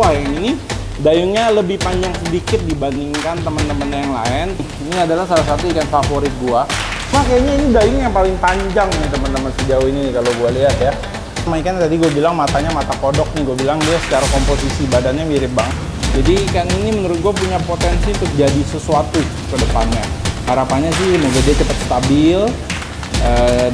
Wah, yang ini dayungnya lebih panjang sedikit dibandingkan teman-teman yang lain. Ini adalah salah satu ikan favorit gua. Nah, kayaknya ini dayung yang paling panjang nih teman-teman sejauh ini kalau gua lihat ya. Sama ikan tadi gue bilang matanya mata kodok nih, gue bilang dia secara komposisi badannya mirip banget. Jadi ikan ini menurut gue punya potensi untuk jadi sesuatu ke depannya. Harapannya sih semoga dia cepat stabil.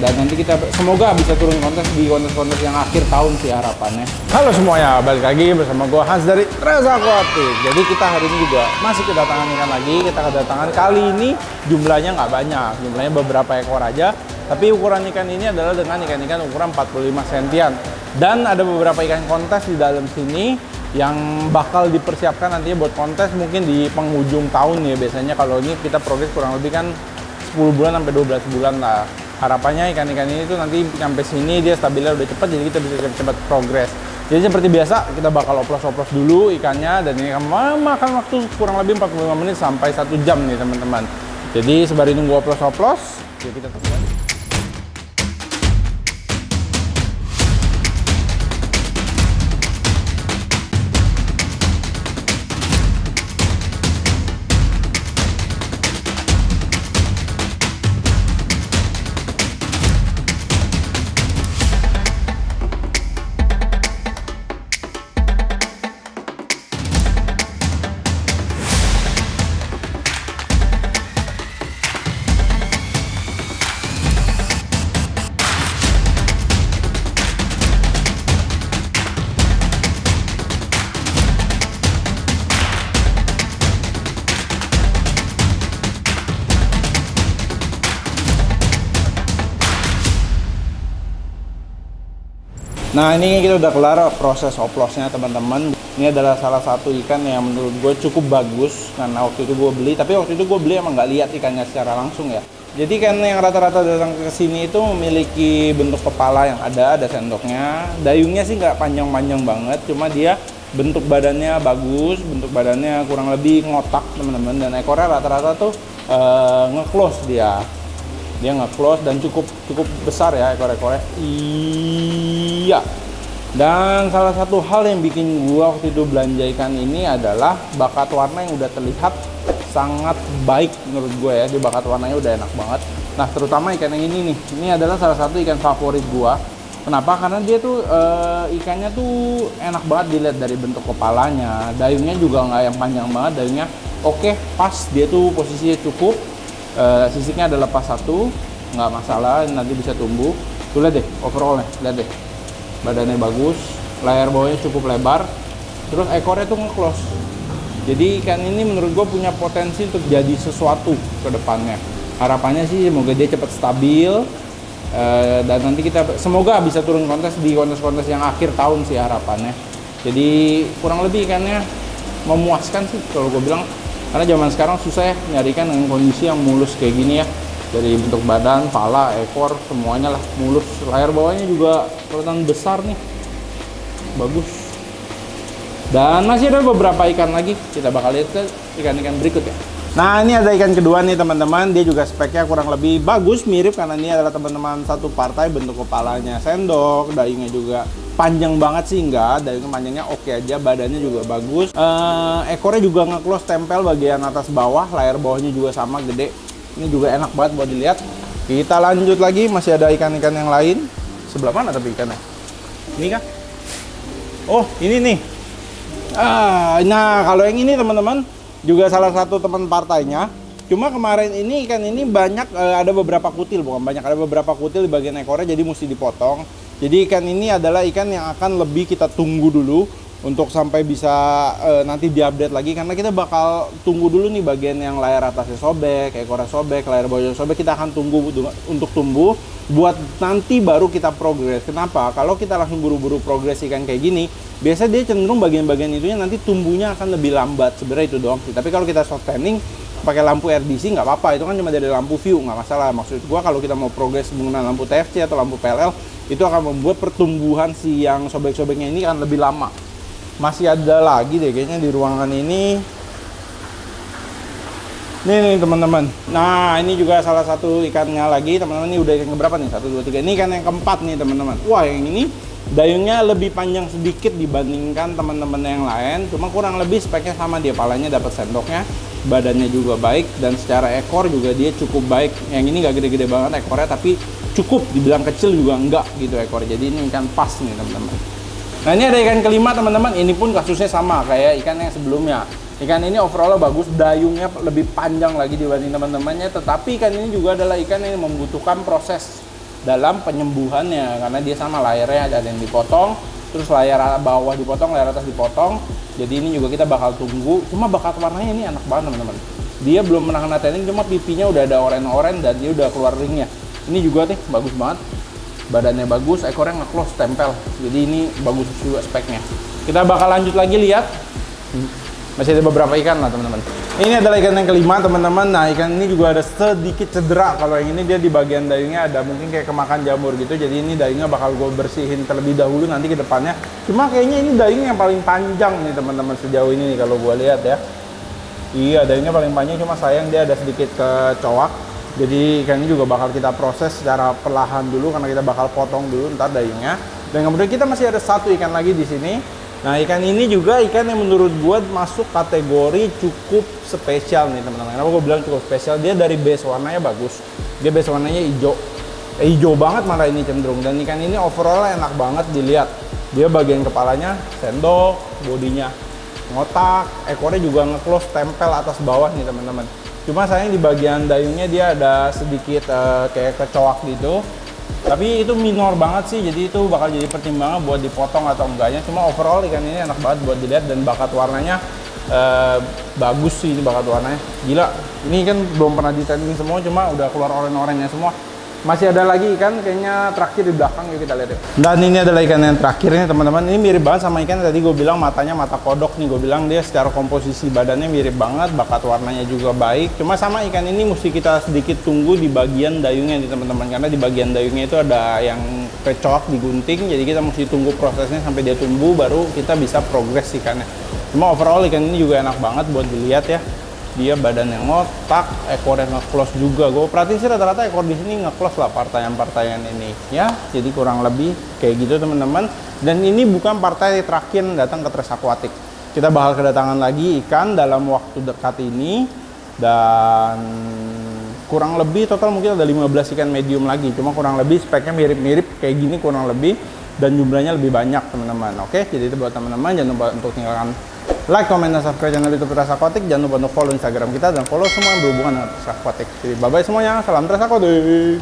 Dan nanti kita semoga bisa turun kontes di kontes-kontes yang akhir tahun sih harapannya. Halo semuanya, balik lagi bersama gue Hans dari Reza Aquatic. Jadi kita hari ini juga masih kedatangan ikan lagi. Kita kedatangan kali ini jumlahnya nggak banyak, jumlahnya beberapa ekor aja. Tapi ukuran ikan ini adalah dengan ikan-ikan ukuran 45 sentian. Dan ada beberapa ikan kontes di dalam sini yang bakal dipersiapkan nantinya buat kontes mungkin di penghujung tahun ya. Biasanya kalau ini kita progres kurang lebih kan 10 bulan sampai 12 bulan lah. Harapannya ikan-ikan ini tuh nanti sampai sini dia stabilnya udah cepat, jadi kita bisa cepat progres. Jadi seperti biasa kita bakal oplos-oplos dulu ikannya, dan ini akan makan waktu kurang lebih 45 menit sampai 1 jam nih teman-teman. Jadi sembari nunggu oplos-oplos, ya kita tunggu aja. Nah, ini kita udah kelar proses oplosnya teman-teman. Ini adalah salah satu ikan yang menurut gue cukup bagus karena waktu itu gue beli, tapi waktu itu gue beli emang nggak lihat ikannya secara langsung ya. Jadi ikan yang rata-rata datang ke sini itu memiliki bentuk kepala yang ada sendoknya. Dayungnya sih nggak panjang-panjang banget, cuma dia bentuk badannya bagus, bentuk badannya kurang lebih ngotak teman-teman, dan ekornya rata-rata tuh nge-close dia. Dia nge-close dan cukup besar ya ekor-ekornya. Iya. Dan salah satu hal yang bikin gua waktu itu belanja ikan ini adalah bakat warna yang udah terlihat sangat baik menurut gue ya. Di bakat warnanya udah enak banget. Nah, terutama ikan yang ini nih. Ini adalah salah satu ikan favorit gua. Kenapa? Karena dia tuh ikannya tuh enak banget dilihat dari bentuk kepalanya. Dayungnya juga nggak yang panjang banget. Dayungnya oke, pas. Dia tuh posisinya cukup. Sisiknya ada lepas satu, nggak masalah, nanti bisa tumbuh. Tuh lihat deh overallnya, lihat deh badannya bagus, layar bawahnya cukup lebar, terus ekornya tuh nge-close. Jadi ikan ini menurut gue punya potensi untuk jadi sesuatu ke depannya. Harapannya sih semoga dia cepat stabil, dan nanti kita semoga bisa turun kontes di kontes-kontes yang akhir tahun sih harapannya. Jadi kurang lebih ikannya memuaskan sih kalau gue bilang. Karena zaman sekarang susah ya nyari ikan dengan kondisi yang mulus kayak gini ya. Dari bentuk badan, pala, ekor, semuanya lah mulus. Layar bawahnya juga kelihatan besar nih. Bagus. Dan masih ada beberapa ikan lagi. Kita bakal lihat ke ikan-ikan berikut ya. Nah, ini ada ikan kedua nih teman-teman. Dia juga speknya kurang lebih bagus, mirip, karena ini adalah teman-teman satu partai. Bentuk kepalanya sendok, dayungnya juga panjang banget sih enggak, dayungnya panjangnya oke aja, badannya juga bagus. Ekornya juga nge-close tempel bagian atas bawah, layar bawahnya juga sama gede. Ini juga enak banget buat dilihat. Kita lanjut lagi, masih ada ikan-ikan yang lain. Sebelah mana tapi ikannya? Ini kah? Oh, ini nih. Nah, kalau yang ini teman-teman juga salah satu teman partainya. Cuma kemarin ini ikan ini banyak ada beberapa kutil, bukan banyak, ada beberapa kutil di bagian ekornya, jadi mesti dipotong. Jadi ikan ini adalah ikan yang akan lebih kita tunggu dulu untuk sampai bisa nanti diupdate lagi, karena kita bakal tunggu dulu nih bagian yang layar atasnya sobek, ekornya sobek, layar bawahnya sobek. Kita akan tunggu untuk tumbuh buat nanti baru kita progres. Kenapa? Kalau kita langsung buru-buru progres ikan kayak gini, biasanya dia cenderung bagian-bagian itunya nanti tumbuhnya akan lebih lambat. Sebenarnya itu doang sih. Tapi kalau kita soft tanning pakai lampu RDC nggak apa-apa, itu kan cuma dari lampu view, nggak masalah. Maksud gua kalau kita mau progres menggunakan lampu TFC atau lampu PLL, itu akan membuat pertumbuhan si yang sobek-sobeknya ini akan lebih lama. Masih ada lagi deh kayaknya di ruangan ini. Nih teman-teman. Nah, ini juga salah satu ikannya lagi teman-teman. Ini udah ikan keberapa nih? 1, 2, 3. Ini ikan yang keempat nih teman-teman. Wah, yang ini Dayungnya lebih panjang sedikit dibandingkan teman-teman yang lain, cuma kurang lebih speknya sama dia. Palanya dapat sendoknya, badannya juga baik, dan secara ekor juga dia cukup baik. Yang ini nggak gede-gede banget ekornya, tapi cukup, dibilang kecil juga enggak gitu ekor. Jadi ini ikan pas nih teman-teman. Nah ini ada ikan kelima teman-teman. Ini pun kasusnya sama kayak ikan yang sebelumnya. Ikan ini overall bagus, dayungnya lebih panjang lagi dibanding teman-temannya. Tetapi ikan ini juga adalah ikan yang membutuhkan proses dalam penyembuhannya, karena dia sama layarnya ada yang dipotong, terus layar bawah dipotong, layar atas dipotong. Jadi ini juga kita bakal tunggu. Cuma bakat warnanya ini enak banget teman-teman. Dia belum pernah kena tanning, cuma pipinya udah ada oranye-oranye dan dia udah keluar ringnya. Ini juga nih bagus banget, badannya bagus, ekornya nge-close tempel. Jadi ini bagus juga speknya. Kita bakal lanjut lagi lihat. Masih ada beberapa ikan lah teman-teman. Ini adalah ikan yang kelima teman-teman. Nah ikan ini juga ada sedikit cedera. Kalau yang ini dia di bagian dayungnya ada mungkin kayak kemakan jamur gitu. Jadi ini dayungnya bakal gue bersihin terlebih dahulu nanti ke depannya. Cuma kayaknya ini dayung yang paling panjang nih teman-teman sejauh ini nih kalau gue lihat ya. Iya dayungnya paling panjang, cuma sayang dia ada sedikit kecoak. Jadi ikan ini juga bakal kita proses secara perlahan dulu karena kita bakal potong dulu ntar dayungnya. Dan kemudian kita masih ada satu ikan lagi di sini. Nah ikan ini juga ikan yang menurut gue masuk kategori cukup spesial nih teman-teman. Kenapa gue bilang cukup spesial? Dia dari base warnanya bagus. Dia base warnanya hijau. Hijau banget malah ini cenderung. Dan ikan ini overall enak banget dilihat. Dia bagian kepalanya sendok, bodinya ngotak, ekornya juga nge-close tempel atas bawah nih teman-teman. Cuma sayang di bagian dayungnya dia ada sedikit kayak kecoak gitu. Tapi itu minor banget sih, jadi itu bakal jadi pertimbangan buat dipotong atau enggaknya. Cuma overall ikan ini enak banget buat dilihat dan bakat warnanya bagus sih, ini bakat warnanya. Gila, ini kan belum pernah di-tanning semua, cuma udah keluar oranye-oranye semua. Masih ada lagi ikan kayaknya terakhir di belakang, yuk kita lihat ya. Dan ini adalah ikan yang terakhir nih teman-teman. Ini mirip banget sama ikan yang tadi gue bilang matanya mata kodok nih. Gue bilang dia secara komposisi badannya mirip banget, bakat warnanya juga baik. Cuma sama ikan ini mesti kita sedikit tunggu di bagian dayungnya nih teman-teman. Karena di bagian dayungnya itu ada yang kecoak digunting. Jadi kita mesti tunggu prosesnya sampai dia tumbuh baru kita bisa progres ikannya. Cuma overall ikan ini juga enak banget buat dilihat ya. Dia badan yang ngotak, ekor yang nge-close juga. Gue perhatiin sih rata-rata ekor di sini nge-close lah partaian-partaian ini. Ya, jadi kurang lebih kayak gitu teman-teman. Dan ini bukan partai terakhir datang ke Tres Aquatic. Kita bakal kedatangan lagi ikan dalam waktu dekat ini. Dan kurang lebih total mungkin ada 15 ikan medium lagi. Cuma kurang lebih speknya mirip-mirip kayak gini kurang lebih. Dan jumlahnya lebih banyak teman-teman. Oke, jadi itu buat teman-teman. Jangan lupa untuk tinggalkan like, comment, dan subscribe channel YouTube Tres Aquatic. Jangan lupa untuk follow Instagram kita dan follow semua yang berhubungan dengan Tres Aquatic. Jadi bye-bye semuanya. Salam Tres Aquatic.